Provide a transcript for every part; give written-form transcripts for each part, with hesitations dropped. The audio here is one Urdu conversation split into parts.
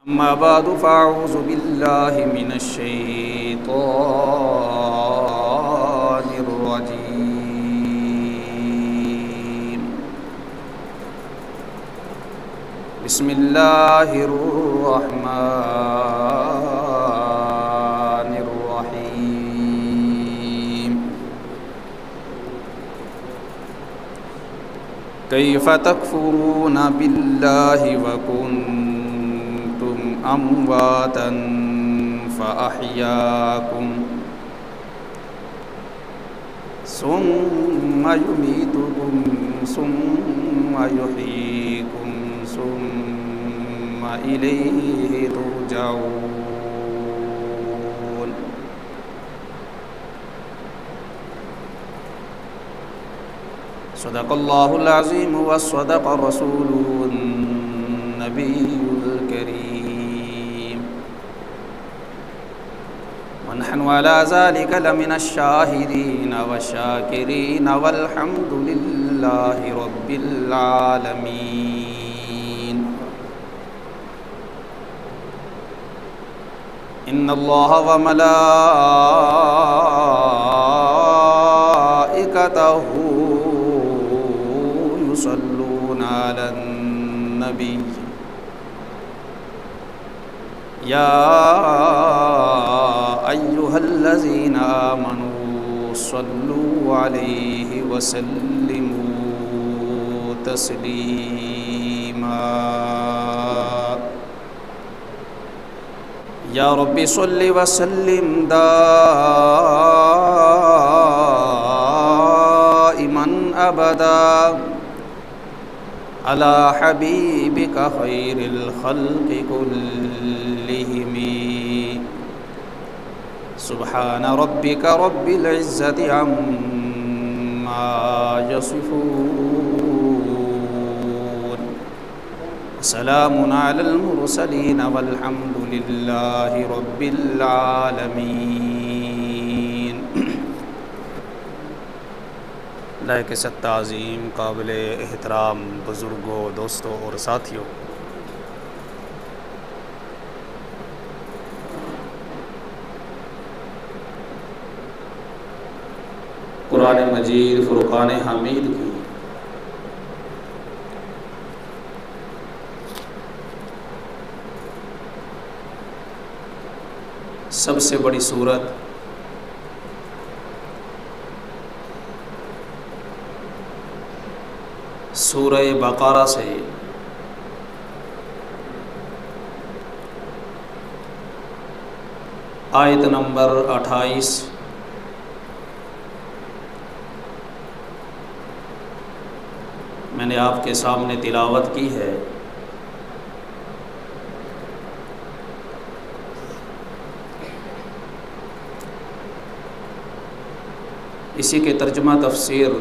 أما بعد فأعوذ بالله من الشيطان الرجيم. بسم الله الرحمن الرحيم. كيف تكفرون بالله وكنتم أمواتا فأحياكم ثم يميتكم ثم يحييكم ثم إليه ترجعون. صدق الله العظيم وصدق رسوله النبي الكريم، ونحن على ذلك لمن الشاهدين والشاكرين والحمد لله رب العالمين. إن الله وملائكته يصلون على النبي يا أيها الذين آمنوا صلوا عليه وسلموا تسليما. يا رب صل وسلم دائما أبدا على حبيبك خير الخلق كلهم. سبحان ربك رب العزة عما يصفون، سلام على المرسلين والحمد لله رب العالمين. لائق تعظیم، قابل احترام بزرگوں، دوستوں اور ساتھیوں، قرآن مجید فرقان حمید کی سب سے بڑی سورت سورہ بقرہ سے آیت نمبر 28 میں نے آپ کے سامنے تلاوت کی ہے. اسی کے ترجمہ تفسیر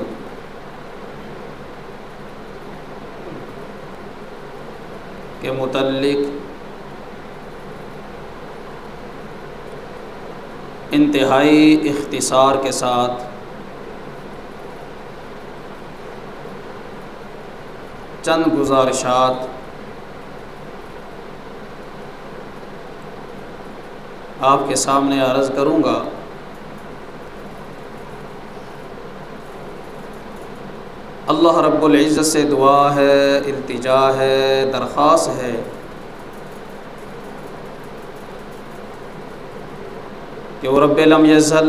کے متعلق انتہائی اختصار کے ساتھ چند گزارشات آپ کے سامنے عرض کروں گا. اللہ رب العزت سے دعا ہے، التجا ہے، درخواست ہے کہ وہ رب لم یزل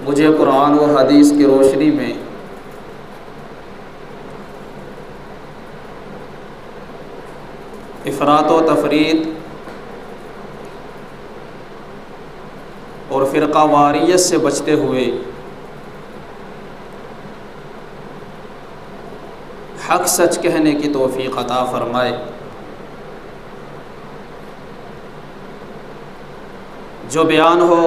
مجھے قرآن و حدیث کی روشنی میں افراط و تفریط اور فرقہ واریت سے بچتے ہوئے حق سچ کہنے کی توفیق عطا فرمائے. جو بیان ہو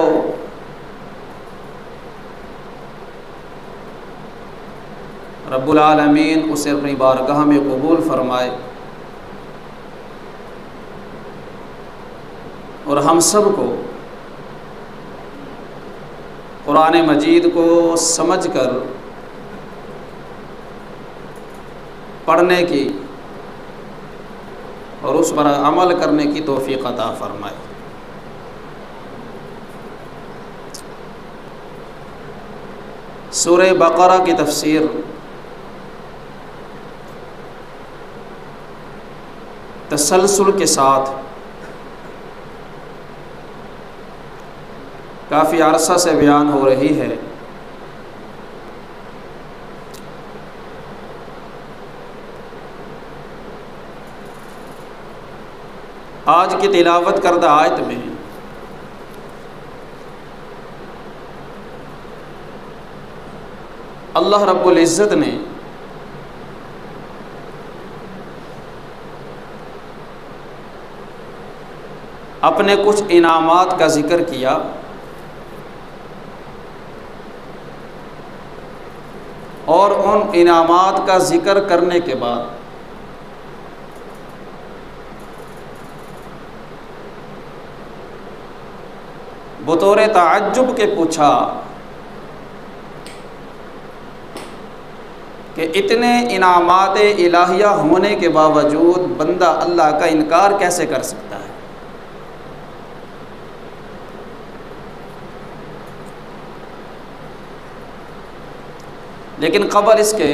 رب العالمین اسے اپنی بارگاہ میں قبول فرمائے، اور ہم سب کو قرآن مجید کو سمجھ کر پڑھنے کی اور اس پر عمل کرنے کی توفیق عطا فرمائے۔ سورہ بقرہ کی تفسیر تسلسل کے ساتھ کافی عرصہ سے بیان ہو رہی ہے۔ آج کی تلاوت کردہ آیت میں اللہ رب العزت نے اپنے کچھ انعامات کا ذکر کیا، اور ان انعامات کا ذکر کرنے کے بعد بطور تعجب کے پوچھا کہ اتنے انعامات الہیہ ہونے کے باوجود بندہ اللہ کا انکار کیسے کر سکتا ہے؟ لیکن قبل اس کے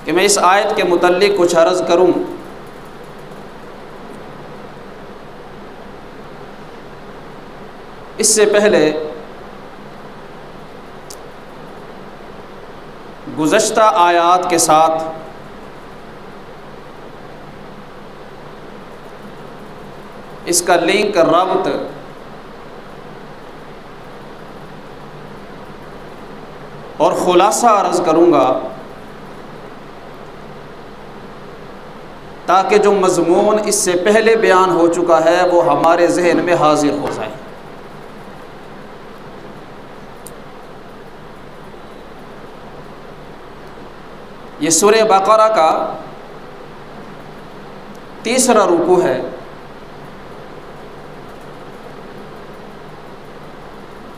کہ میں اس آیت کے متعلق کچھ عرض کروں، اس سے پہلے گزشتہ آیات کے ساتھ اس کا لنک ربط اور خلاصہ عرض کروں گا تاکہ جو مضمون اس سے پہلے بیان ہو چکا ہے وہ ہمارے ذہن میں حاضر ہو جائے۔ یہ سورہ بقرہ کا تیسرا رکوع ہے،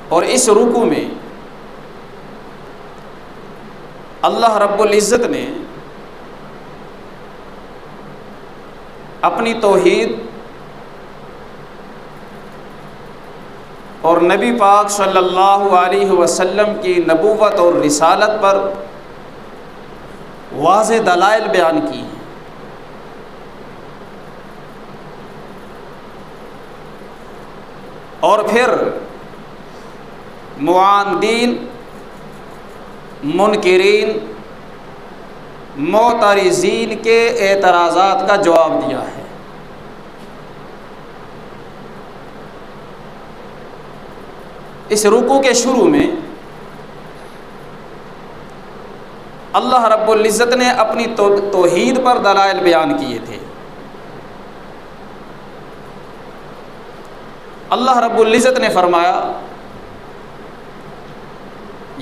اور اس رکوع میں اللہ رب العزت نے اپنی توحید اور نبی پاک صلی اللہ علیہ وسلم کی نبوت اور رسالت پر واضح دلائل بیان کی ہیں، اور پھر معاندین، منکرین، معترضین کے اعتراضات کا جواب دیا ہے۔ اس رکوع کے شروع میں اللہ رب العزت نے اپنی توحید پر دلائل بیان کیے تھے۔ اللہ رب العزت نے فرمایا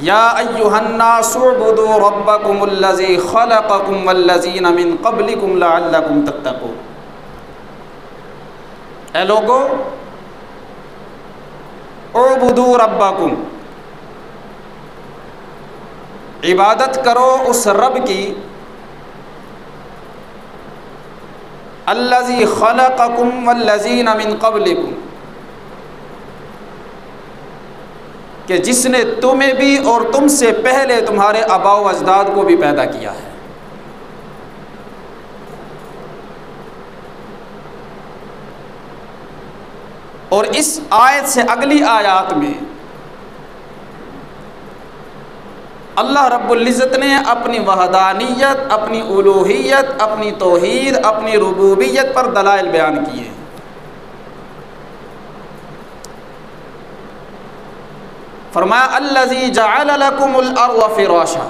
یا ایھا الناس اعبدوا ربکم الذی خلقکم والذین من قبلکم لعلکم تتقون، اے لوگو اعبدوا ربکم، عبادت کرو اس رب کی الذی خلقکم والذین من قبلکم، کہ جس نے تمہیں بھی اور تم سے پہلے تمہارے آباء و اجداد کو بھی پیدا کیا ہے۔ اور اس آیت سے اگلی آیات میں اللہ رب العزت نے اپنی وحدانیت، اپنی الوہیت، اپنی توحید، اپنی ربوبیت پر دلائل بیان کیے ہیں۔ فرمایا الذی جعل لکم الارض فراشا،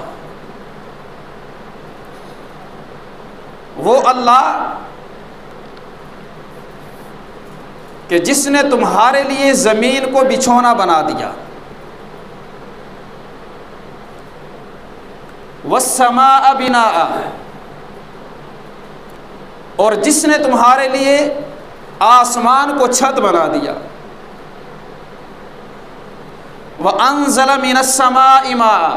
وہ اللہ کہ جس نے تمہارے لیے زمین کو بچھونا بنا دیا، والسماء بناء، اور جس نے تمہارے لیے آسمان کو چھت بنا دیا، وَأَنزَلَ مِنَ السَّمَاءِ مَاءً،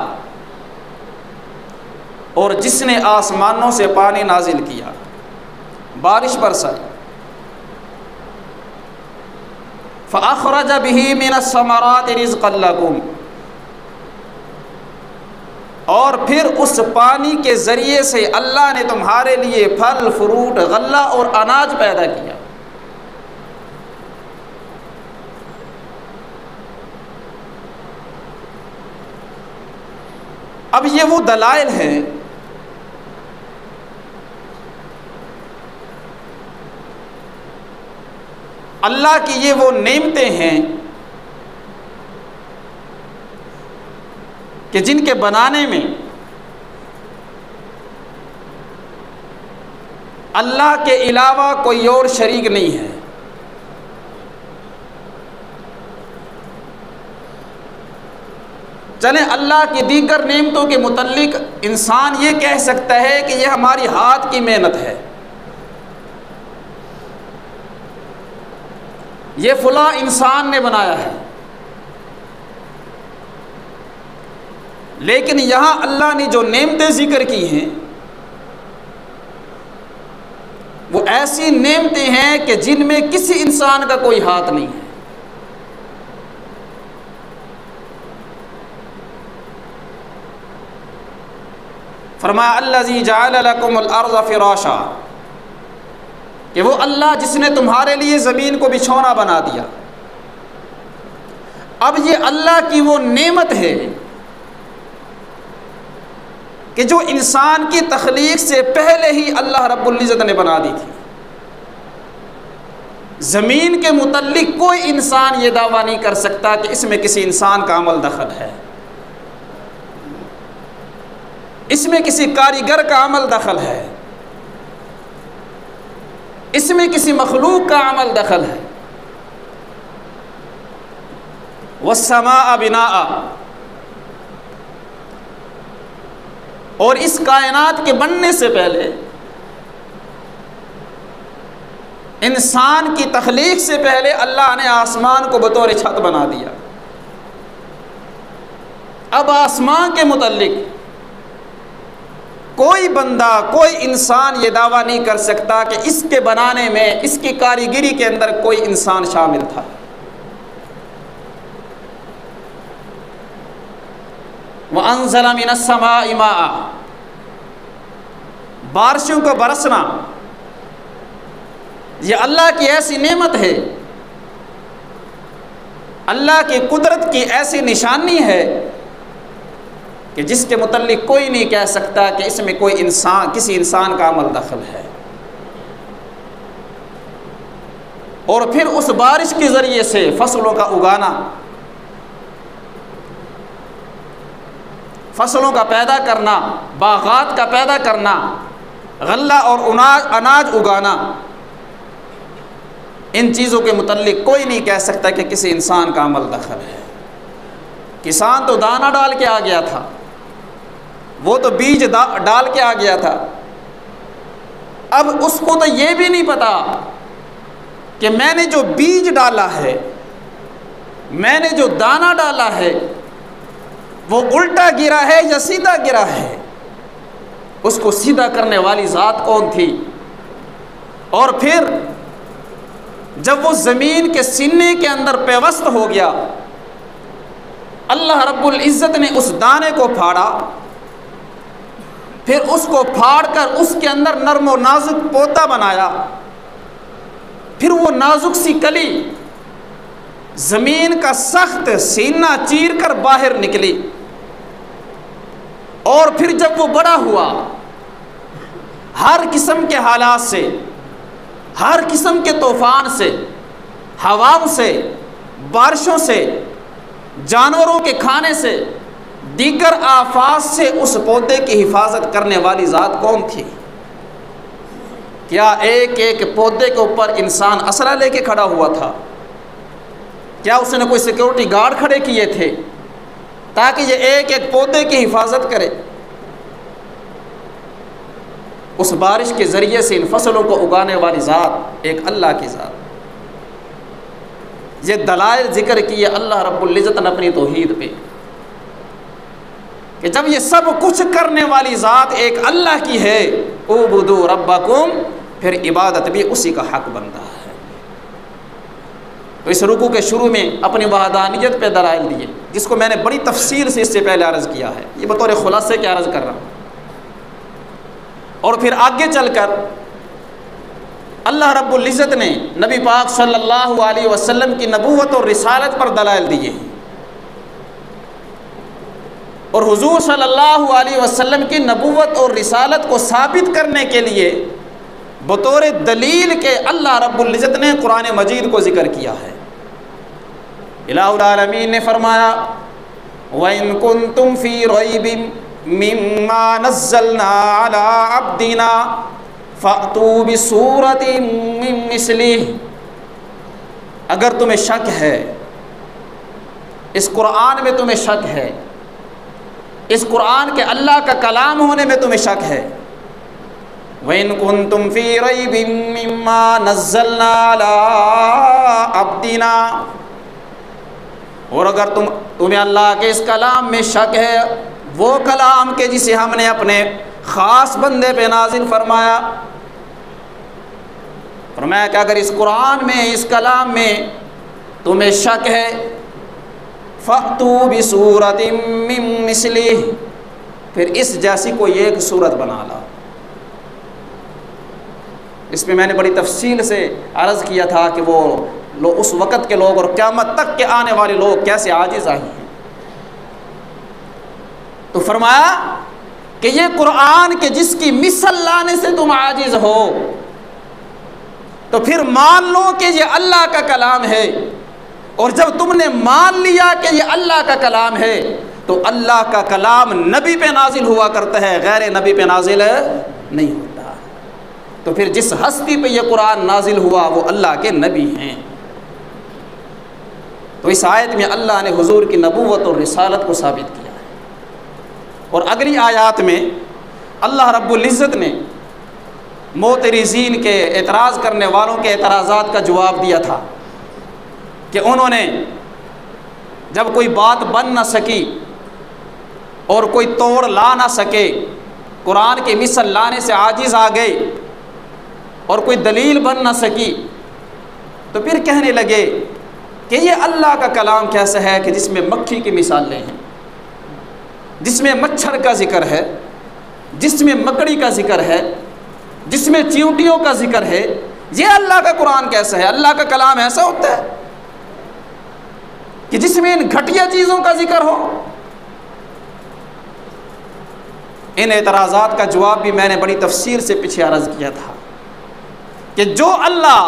اور جس نے آسمانوں سے پانی نازل کیا، بارش برسائی، فأخرج به من الثمرات رزقا لكم، اور پھر اس پانی کے ذریعے سے اللہ نے تمہارے لیے پھل فروٹ غلہ اور اناج پیدا کیا۔ اب یہ وہ دلائل ہیں اللہ کی، یہ وہ نعمتیں ہیں کہ جن کے بنانے میں اللہ کے علاوہ کوئی اور شریک نہیں ہے۔ چلیں اللہ کی دیگر نعمتوں کے متعلق انسان یہ کہہ سکتا ہے کہ یہ ہماری ہاتھ کی محنت ہے، یہ فلاں انسان نے بنایا ہے، لیکن یہاں اللہ نے جو نعمتیں ذکر کی ہیں وہ ایسی نعمتیں ہیں کہ جن میں کسی انسان کا کوئی ہاتھ نہیں ہے۔ فرمایا الذی جعل لکم الارض فراشا، کہ وہ اللہ جس نے تمہارے لیے زمین کو بچھونا بنا دیا۔ اب یہ اللہ کی وہ نعمت ہے کہ جو انسان کی تخلیق سے پہلے ہی اللہ رب العزت نے بنا دی تھی۔ زمین کے متعلق کوئی انسان یہ دعویٰ نہیں کر سکتا کہ اس میں کسی انسان کا عمل دخل ہے، اس میں کسی کاریگر کا عمل دخل ہے، اس میں کسی مخلوق کا عمل دخل ہے۔ والسماء بناء، اور اس کائنات کے بننے سے پہلے، انسان کی تخلیق سے پہلے اللہ نے آسمان کو بطور چھت بنا دیا۔ اب آسمان کے متعلق کوئی بندہ، کوئی انسان یہ دعویٰ نہیں کر سکتا کہ اس کے بنانے میں، اس کی کاریگری کے اندر کوئی انسان شامل تھا۔ وَأَنزَلَ مِنَ السَّمَاءِ مَاءً، بارشوں کو برسنا یہ اللہ کی ایسی نعمت ہے، اللہ کی قدرت کی ایسی نشانی ہے کہ جس کے متعلق کوئی نہیں کہہ سکتا کہ اس میں کوئی انسان، کسی انسان کا عمل دخل ہے۔ اور پھر اس بارش کے ذریعے سے فصلوں کا اگانا، فصلوں کا پیدا کرنا، باغات کا پیدا کرنا، غلہ اور اناج اگانا، ان چیزوں کے متعلق کوئی نہیں کہہ سکتا کہ کسی انسان کا عمل دخل ہے۔ کسان تو دانہ ڈال کے آ گیا تھا، وہ تو بیج ڈال کے آ گیا تھا، اب اس کو تو یہ بھی نہیں پتا کہ میں نے جو بیج ڈالا ہے، میں نے جو دانہ ڈالا ہے، وہ الٹا گرا ہے یا سیدھا گرا ہے، اس کو سیدھا کرنے والی ذات کون تھی۔ اور پھر جب وہ زمین کے سینے کے اندر پیوست ہو گیا، اللہ رب العزت نے اس دانے کو پھاڑا، پھر اس کو پھاڑ کر اس کے اندر نرم و نازک پودا بنایا، پھر وہ نازک سی کلی زمین کا سخت سینہ چیر کر باہر نکلی، اور پھر جب وہ بڑا ہوا، ہر قسم کے حالات سے، ہر قسم کے طوفان سے، ہواؤں سے، بارشوں سے، جانوروں کے کھانے سے، دیگر آفات سے اس پودے کی حفاظت کرنے والی ذات کون تھی؟ کیا ایک ایک پودے کے اوپر انسان اسلحہ لے کے کھڑا ہوا تھا؟ کیا اس نے کوئی سیکورٹی گارڈ کھڑے کیے تھے تاکہ یہ ایک ایک پودے کی حفاظت کرے؟ اس بارش کے ذریعے سے ان فصلوں کو اگانے والی ذات ایک اللہ کی ذات۔ یہ دلائل ذکر کیے اللہ رب العزت نے اپنی توحید پہ، کہ جب یہ سب کچھ کرنے والی ذات ایک اللہ کی ہے، اعبدوا ربکم، پھر عبادت بھی اسی کا حق بنتا ہے۔ تو اس رکوع کے شروع میں اپنی وحدانیت پہ دلائل دیے، جس کو میں نے بڑی تفصیل سے اس سے پہلے عرض کیا ہے، یہ بطور خلاصے کے عرض کر رہا ہوں۔ اور پھر آگے چل کر اللہ رب العزت نے نبی پاک صلی اللہ علیہ وسلم کی نبوت اور رسالت پر دلائل دیے ہیں، اور حضور صلی اللہ علیہ وسلم کی نبوت اور رسالت کو ثابت کرنے کے لیے بطور دلیل کے اللہ رب العزت نے قرآن مجید کو ذکر کیا ہے۔ الہ العالمین نے فرمایا وَإِن كُنتُمْ فِي رَيْبٍ مِّمَّا نَزَّلْنَا عَلَىٰ عَبْدِنَا فَأْتُوا بِسُورَةٍ مِّن مِّثْلِهِ، اگر تمہیں شک ہے، اس قرآن میں تمہیں شک ہے، اس قرآن کے اللہ کا کلام ہونے میں تمہیں شک ہے، وَإِن كُنتُمْ فِي رَيْبٍ مِّمَّا نَزَّلْنَا عَلَىٰ عَبْدِنَا، اور اگر تمہیں اللہ کے اس کلام میں شک ہے، وہ کلام کے جسے ہم نے اپنے خاص بندے پہ نازل فرمایا کہ اگر اس قرآن میں، اس کلام میں تمہیں شک ہے، فَأْتُوا بِسُورَةٍ مِّن مِّثْلِهِ، پھر اس جیسی کوئی ایک صورت بنا لاؤ۔ اس میں نے بڑی تفصیل سے عرض کیا تھا کہ وہ اس وقت کے لوگ اور قیامت تک کے آنے والے لوگ کیسے عاجز آئے ہیں۔ تو فرمایا کہ یہ قرآن کے جس کی مثل لانے سے تم عاجز ہو، تو پھر مان لو کہ یہ اللہ کا کلام ہے، اور جب تم نے مان لیا کہ یہ اللہ کا کلام ہے تو اللہ کا کلام نبی پہ نازل ہوا کرتا ہے، غیر نبی پہ نازل نہیں ہوتا۔ تو پھر جس ہستی پہ یہ قرآن نازل ہوا وہ اللہ کے نبی ہیں۔ تو اس آیت میں اللہ نے حضور کی نبوت اور رسالت کو ثابت کیا ہے، اور اگلی آیات میں اللہ رب العزت نے معترضین کے، اعتراض کرنے والوں کے اعتراضات کا جواب دیا تھا کہ انہوں نے جب کوئی بات بن نہ سکی اور کوئی توڑ لا نہ سکے، قرآن کی مثل لانے سے عاجز آ گئے اور کوئی دلیل بن نہ سکی، تو پھر کہنے لگے کہ یہ اللہ کا کلام کیسا ہے کہ جس میں مکھی کی مثالیں ہیں، جس میں مچھر کا ذکر ہے، جس میں مکڑی کا ذکر ہے، جس میں چیونٹیوں کا ذکر ہے، یہ اللہ کا قرآن کیسا ہے؟ اللہ کا کلام ایسا ہوتا ہے کہ جس میں ان گھٹیا چیزوں کا ذکر ہو؟ ان اعتراضات کا جواب بھی میں نے بڑی تفصیل سے پیچھے عرض کیا تھا کہ جو اللہ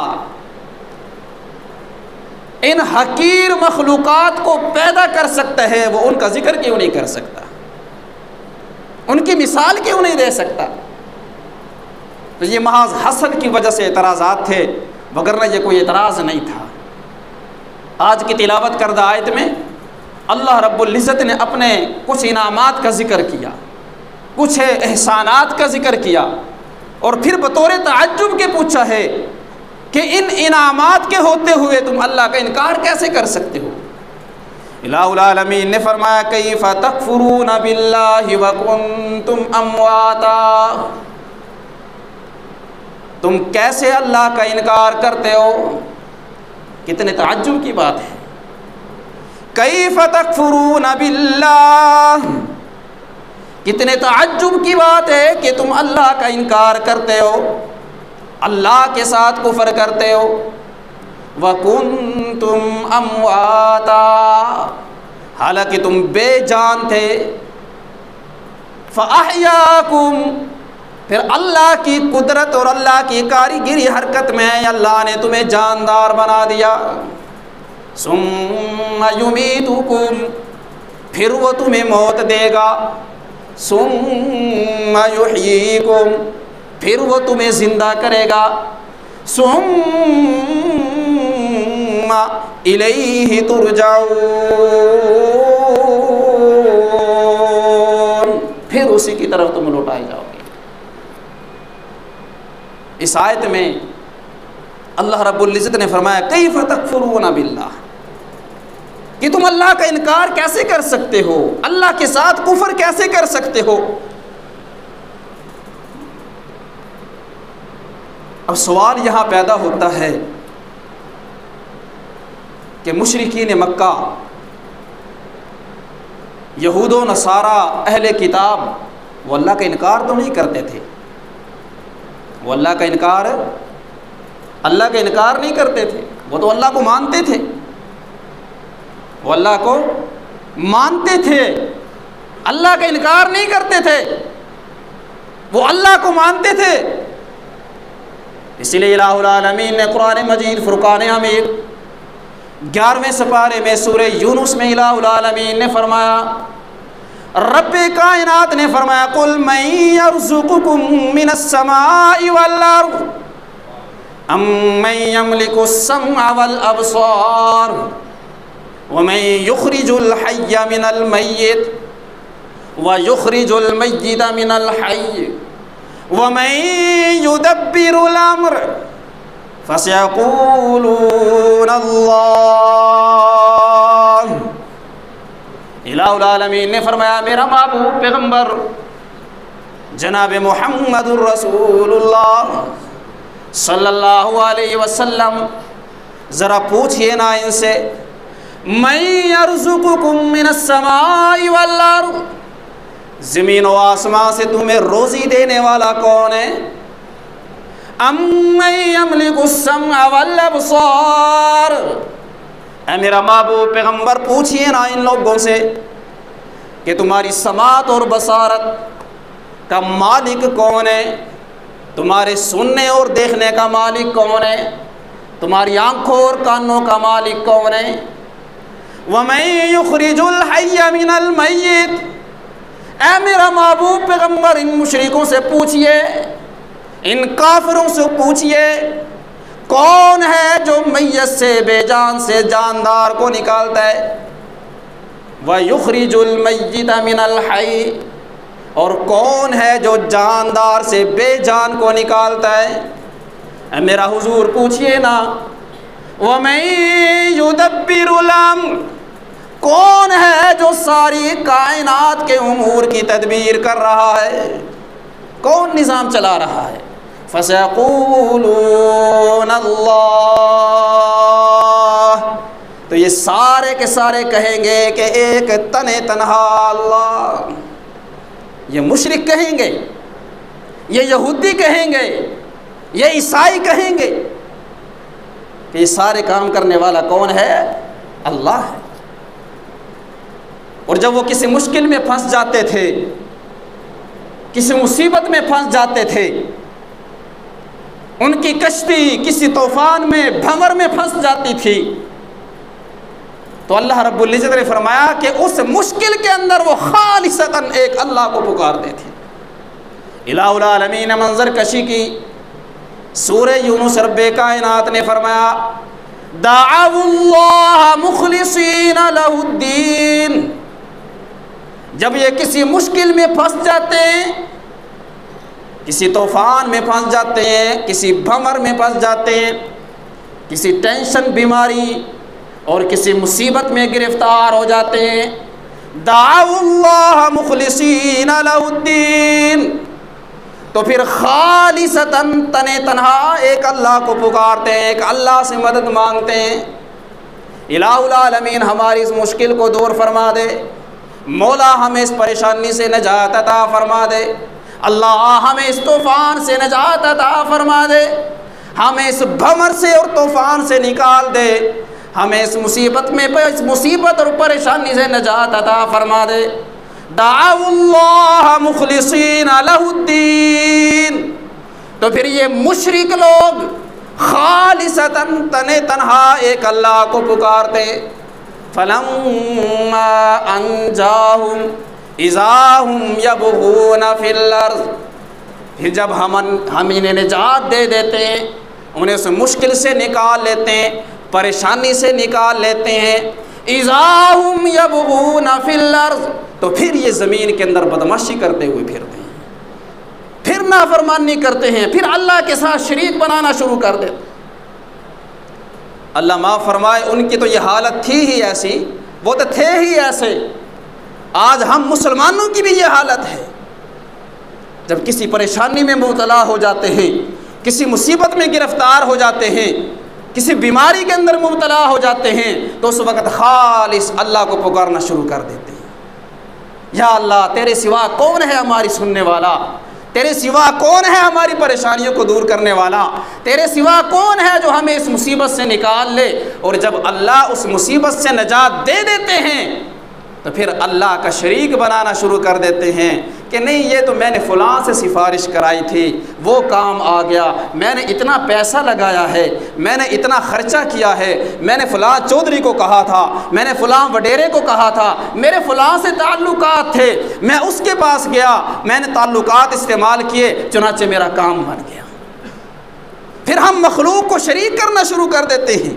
ان حقیر مخلوقات کو پیدا کر سکتا ہے وہ ان کا ذکر کیوں نہیں کر سکتا؟ ان کی مثال کیوں نہیں دے سکتا؟ تو یہ محض حسد کی وجہ سے اعتراضات تھے، وگرنہ یہ کوئی اعتراض نہیں تھا۔ آج کی تلاوت کردہ آیت میں اللہ رب العزت نے اپنے کچھ انعامات کا ذکر کیا، کچھ احسانات کا ذکر کیا، اور پھر بطور تعجب کے پوچھا ہے کہ ان انعامات کے ہوتے ہوئے تم اللہ کا انکار کیسے کر سکتے ہو؟ الہ العالمین نے فرمایا کیف تکفرون باللہ وکنتم امواتا، تم کیسے اللہ کا انکار کرتے ہو؟ کتنے تعجب کی بات ہے۔ کیف تکفرون باللہ، کتنے تعجب کی بات ہے کہ تم اللہ کا انکار کرتے ہو، اللہ کے ساتھ کفر کرتے ہو۔ وَكُنْتُمْ أَمْوَاتًا، حالانکہ تم بے جان تھے۔ فَأَحْيَاكُمْ، پھر اللہ کی قدرت اور اللہ کی کاریگری حرکت میں اللہ نے تمہیں جاندار بنا دیا۔ ثُمَّ يُمِيتُكُمْ، پھر وہ تمہیں موت دے گا۔ ثُمَّ يُحْيِيكُمْ، پھر وہ تمہیں زندہ کرے گا۔ ثُمَّ إِلَيْهِ تُرْجَعُونَ، پھر اسی کی طرف تم لوٹائے جاؤ گے۔ اس آیت میں اللہ رب العزت نے فرمایا کیف تکفرون باللہ، کہ تم اللہ کا انکار کیسے کر سکتے ہو، اللہ کے ساتھ کفر کیسے کر سکتے ہو؟ اب سوال یہاں پیدا ہوتا ہے کہ مشرکین مکہ، یہود و نصارہ، اہل کتاب، وہ اللہ کا انکار تو نہیں کرتے تھے، وہ اللہ کا انکار نہیں کرتے تھے، وہ تو اللہ کو مانتے تھے، وہ اللہ کو مانتے تھے، اللہ کا انکار نہیں کرتے تھے، وہ اللہ کو مانتے تھے۔ اسی لیے الہ العالمین نے قرآن مجید فرقان حمید 11ویں سپارے میں سورہ یونس میں الہ العالمین نے فرمایا، رب کائنات نے فرمایا، قل من یرزقکم من السماء والارض ام من یملک السمع والابصار ومن یخرج الحی من المیت ویخرج المیت من الحی ومن یدبر الامر فسیقولون اللہ۔ الہ العالمین نے فرمایا، میرا محبوب پیغمبر جناب محمد الرسول اللہ صلی اللہ علیہ وسلم، ذرا پوچھئے نا ان سے، من یرزقکم من السماء والارض، زمین و آسمان سے تمہیں روزی دینے والا کون ہے؟ ام من یملک السمع والابصار، اے میرا محبوب پیغمبر پوچھئے نا ان لوگوں سے کہ تمہاری سماعت اور بصارت کا مالک کون ہے، تمہارے سننے اور دیکھنے کا مالک کون ہے، تمہاری آنکھوں اور کانوں کا مالک کون ہے؟ وَمَن يُخْرِجُ الْحَيَّ مِنَ الْمَيِّتِ، اے میرا محبوب پیغمبر ان مشرکوں سے پوچھئے، ان کافروں سے پوچھئے، کون ہے جو میت سے، بے جان سے جاندار کو نکالتا ہے؟ وَيُخْرِجُ الْمَيِّتَ مِنَ الْحَيِّ، اور کون ہے جو جاندار سے بے جان کو نکالتا ہے؟ اے میرا حضور پوچھئے نا، وَمَن يُدَبِّرُ الْأَمْرَ، کون ہے جو ساری کائنات کے امور کی تدبیر کر رہا ہے، کون نظام چلا رہا ہے؟ فَسَيَقُولُونَ اللَّهُ، تو یہ سارے کے سارے کہیں گے کہ ایک تنہا اللہ۔ یہ مشرک کہیں گے، یہ یہودی کہیں گے، یہ عیسائی کہیں گے کہ یہ سارے کام کرنے والا کون ہے؟ اللہ ہے۔ اور جب وہ کسی مشکل میں پھنس جاتے تھے، کسی مصیبت میں پھنس جاتے تھے، ان کی کشتی کسی طوفان میں، بھنور میں پھنس جاتی تھی، تو اللہ رب العزت نے فرمایا کہ اس مشکل کے اندر وہ خالصتاً ایک اللہ کو پکارتے تھے۔ الہ العالمین نے منظر کشی کی، سورہ یونس رب کائنات نے فرمایا، دعوا اللہ مخلصین لہ الدین، جب یہ کسی مشکل میں پھنس جاتے ہیں، کسی طوفان میں پھنس جاتے ہیں، کسی بھنور میں پھنس جاتے ہیں، کسی ٹینشن، بیماری اور کسی مصیبت میں گرفتار ہو جاتے ہیں، دعوا اللہ مخلصین لہ الدین، تو پھر خالصتاً تنہا ایک اللہ کو پکارتے ہیں، ایک اللہ سے مدد مانگتے ہیں۔ الہ العالمین ہماری اس مشکل کو دور فرما دے، مولا ہمیں اس پریشانی سے نجات عطا فرما دے، اللہ ہمیں اس طوفان سے نجات عطا فرما دے، ہمیں اس بھنور سے اور طوفان سے نکال دے، ہمیں اس مصیبت اور پریشانی سے نجات عطا فرما دے۔ دعوا اللہ مخلصین لہ الدین، تو پھر یہ مشرک لوگ خالصتاً تنہا ایک اللہ کو پکارتے۔ فَلَمَّا أَنْجَاهُمْ إِذَا هُمْ يَبْغُونَ فِي الْأَرْضِ، پھر جب ہم انہیں نجات دے دیتے ہیں، انہیں اس مشکل سے نکال لیتے ہیں، پریشانی سے نکال لیتے ہیں، إِذَا هُمْ يَبْغُونَ فِي الْأَرْضِ، تو پھر یہ زمین کے اندر بدمعاشی کرتے ہوئے پھرتے ہیں، پھر نافرمانی کرتے ہیں، پھر اللہ کے ساتھ شریک بنانا شروع کر دیتے ہیں۔ اللہ معاف فرمائے، ان کی تو یہ حالت تھی ہی ایسی وہ تو تھے ہی ایسے۔ آج ہم مسلمانوں کی بھی یہ حالت ہے، جب کسی پریشانی میں مبتلا ہو جاتے ہیں، کسی مصیبت میں گرفتار ہو جاتے ہیں، کسی بیماری کے اندر مبتلا ہو جاتے ہیں، تو اس وقت خالص اللہ کو پکارنا شروع کر دیتے ہیں۔ یا اللہ، تیرے سوا کون ہے ہماری سننے والا؟ تیرے سوا کون ہے ہماری پریشانیوں کو دور کرنے والا؟ تیرے سوا کون ہے جو ہمیں اس مصیبت سے نکال لے؟ اور جب اللہ اس مصیبت سے نجات دے دیتے ہیں تو پھر اللہ کا شریک بنانا شروع کر دیتے ہیں کہ نہیں، یہ تو میں نے فلاں سے سفارش کرائی تھی، وہ کام آ گیا، میں نے اتنا پیسہ لگایا ہے، میں نے اتنا خرچہ کیا ہے، میں نے فلاں چودھری کو کہا تھا، میں نے فلاں وڈیرے کو کہا تھا، میرے فلاں سے تعلقات تھے، میں اس کے پاس گیا، میں نے تعلقات استعمال کیے، چنانچہ میرا کام بن گیا۔ پھر ہم مخلوق کو شریک کرنا شروع کر دیتے ہیں،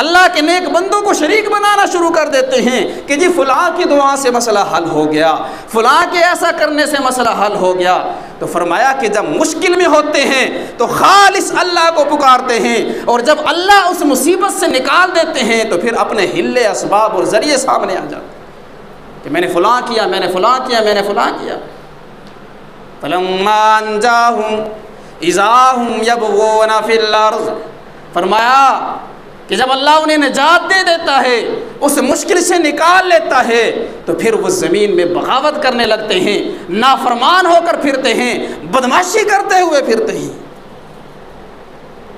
اللہ کے نیک بندوں کو شریک بنانا شروع کر دیتے ہیں کہ جی فلاں کی دعا سے مسئلہ حل ہو گیا، فلاں کے ایسا کرنے سے مسئلہ حل ہو گیا۔ تو فرمایا کہ جب مشکل میں ہوتے ہیں تو خالص اللہ کو پکارتے ہیں، اور جب اللہ اس مصیبت سے نکال دیتے ہیں تو پھر اپنے حلے اسباب اور ذریعے سامنے آ جاتے ہیں کہ میں نے فلاں کیا، میں نے فلاں کیا، میں نے فلاں کیا۔ فَلَمَّا أَنْجَاهُمْ إِذَا هُمْ يَبْغُونَ فِي الْأَرْضِ، فرمایا کہ جب اللہ انہیں نجات دے دیتا ہے، اس مشکل سے نکال لیتا ہے، تو پھر وہ زمین میں بغاوت کرنے لگتے ہیں، نافرمان ہو کر پھرتے ہیں، بدمعاشی کرتے ہوئے پھرتے ہیں۔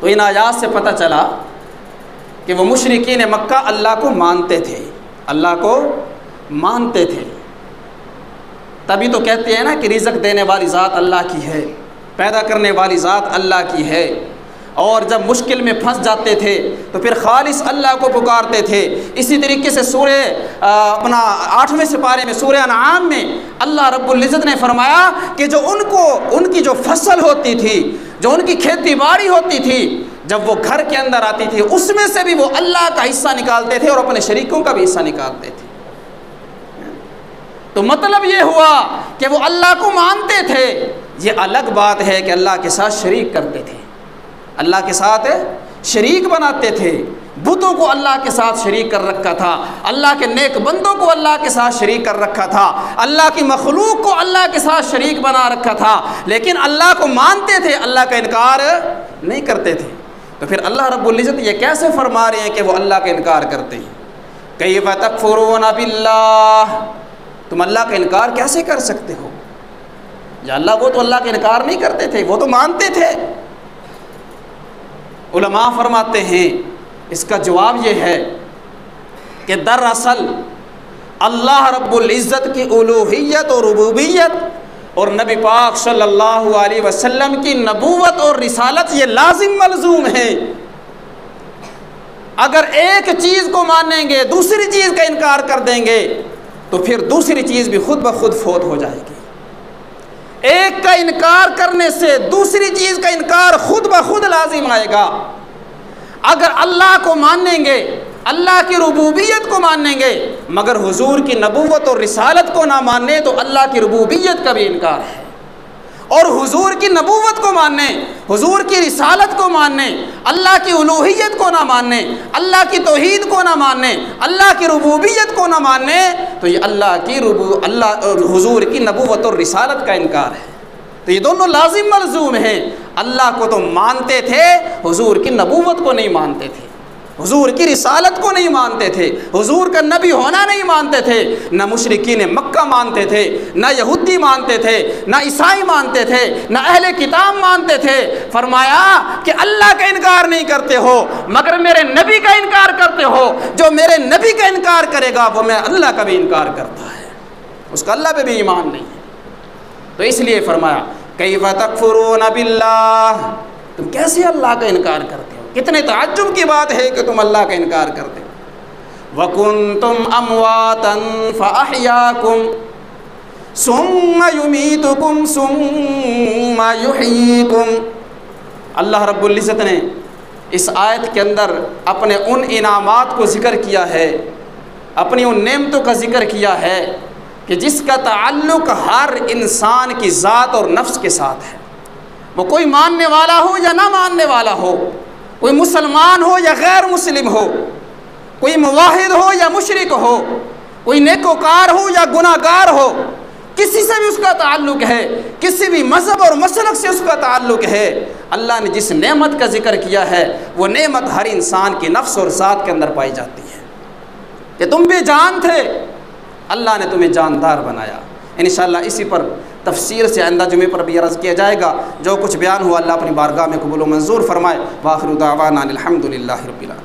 تو ان آیات سے پتہ چلا کہ وہ مشرکین مکہ اللہ کو مانتے تھے، اللہ کو مانتے تھے، تبھی تو کہتے ہیں نا کہ رزق دینے والی ذات اللہ کی ہے، پیدا کرنے والی ذات اللہ کی ہے۔ اور جب مشکل میں پھنس جاتے تھے تو پھر خالص اللہ کو پکارتے تھے۔ اسی طریقے سے سورہ اپنا 8ویں سپارے میں سورہ انعام میں اللہ رب العزت نے فرمایا کہ جو ان کی جو فصل ہوتی تھی، جو ان کی کھیتی باڑی ہوتی تھی، جب وہ گھر کے اندر آتی تھی اس میں سے بھی وہ اللہ کا حصہ نکالتے تھے اور اپنے شریکوں کا بھی حصہ نکالتے تھے۔ تو مطلب یہ ہوا کہ وہ اللہ کو مانتے تھے، یہ الگ بات ہے کہ اللہ کے ساتھ شریک کرتے تھے، اللہ کے ساتھ شریک بناتے تھے، بتوں کو اللہ کے ساتھ شریک کر رکھا تھا، اللہ کے نیک بندوں کو اللہ کے ساتھ شریک کر رکھا تھا، اللہ کی مخلوق کو اللہ کے ساتھ شریک بنا رکھا تھا، لیکن اللہ کو مانتے تھے، اللہ کا انکار نہیں کرتے تھے۔ تو پھر اللہ رب العزت یہ کیسے فرما رہے ہیں کہ وہ اللہ کا انکار کرتے ہیں؟ کیف تکفرون باللہ، تم اللہ کا انکار کیسے کر سکتے ہو؟ یا اللہ، وہ تو اللہ کا انکار نہیں کرتے تھے، وہ تو مانتے تھے۔ علماء فرماتے ہیں اس کا جواب یہ ہے کہ دراصل اللہ رب العزت کی الوہیت اور ربوبیت اور نبی پاک صلی اللہ علیہ وسلم کی نبوت اور رسالت یہ لازم ملزوم ہے۔ اگر ایک چیز کو مانیں گے، دوسری چیز کا انکار کر دیں گے تو پھر دوسری چیز بھی خود بخود فوت ہو جائے گی۔ ایک کا انکار کرنے سے دوسری چیز کا انکار خود بخود لازم آئے گا۔ اگر اللہ کو مانیں گے، اللہ کی ربوبیت کو مانیں گے، مگر حضور کی نبوت اور رسالت کو نہ مانیں تو اللہ کی ربوبیت کا بھی انکار ہے۔ اور حضور کی نبوت کو مانیں، حضور کی رسالت کو مانیں، اللہ کی الوہیت کو نہ مانیں، اللہ کی توحید کو نہ مانیں، اللہ کی ربوبیت کو نہ مانیں تو یہ حضور کی نبوت اور رسالت کا انکار ہے۔ تو یہ دونوں لازم ملزوم ہیں۔ اللہ کو تو مانتے تھے، حضور کی نبوت کو نہیں مانتے تھے، حضور کی رسالت کو نہیں مانتے تھے، حضور کا نبی ہونا نہیں مانتے تھے۔ نہ مشرکین مکہ مانتے تھے، نہ یہودی مانتے تھے، نہ عیسائی مانتے تھے، نہ اہل کتاب مانتے تھے۔ فرمایا کہ اللہ کا انکار نہیں کرتے ہو مگر میرے نبی کا انکار کرتے ہو، جو میرے نبی کا انکار کرے گا وہ میں اللہ کا بھی انکار کرتا ہے، اس کا اللہ پہ بھی ایمان نہیں ہے۔ تو اس لیے فرمایا کیف تکفرون باللہ، تم کیسے اللہ کا انکار کرتے ہو؟ کتنے تعجب کی بات ہے کہ تم اللہ کا انکار کرتے ہو۔ وَكُنْتُمْ أَمْوَاتًا فَأَحْيَاكُمْ ثُمَّ يُمِيتُكُمْ ثُمَّ يُحْيِيكُمْ۔ اللہ رب العزت نے اس آیت کے اندر اپنے ان انعامات کو ذکر کیا ہے، اپنی ان نعمتوں کا ذکر کیا ہے کہ جس کا تعلق ہر انسان کی ذات اور نفس کے ساتھ ہے، وہ کوئی ماننے والا ہو یا نہ ماننے والا ہو، کوئی مسلمان ہو یا غیر مسلم ہو۔ کوئی موحد ہو یا مشرک ہو، کوئی نیکوکار ہو یا گناہ گار ہو، کسی سے بھی اس کا تعلق ہے، کسی بھی مذہب اور مسلک سے اس کا تعلق ہے، اللہ نے جس نعمت کا ذکر کیا ہے وہ نعمت ہر انسان کے نفس اور ذات کے اندر پائی جاتی ہے کہ تم بے جان تھے، اللہ نے تمہیں جاندار بنایا۔ انشاءاللہ اسی پر تفسیر سے آئندہ جمعے پر بھی عرض کیا جائے گا۔ جو کچھ بیان ہوا اللہ اپنی بارگاہ میں قبول و منظور فرمائے۔ وآخر دعوانا الحمدللہ رب العالمین۔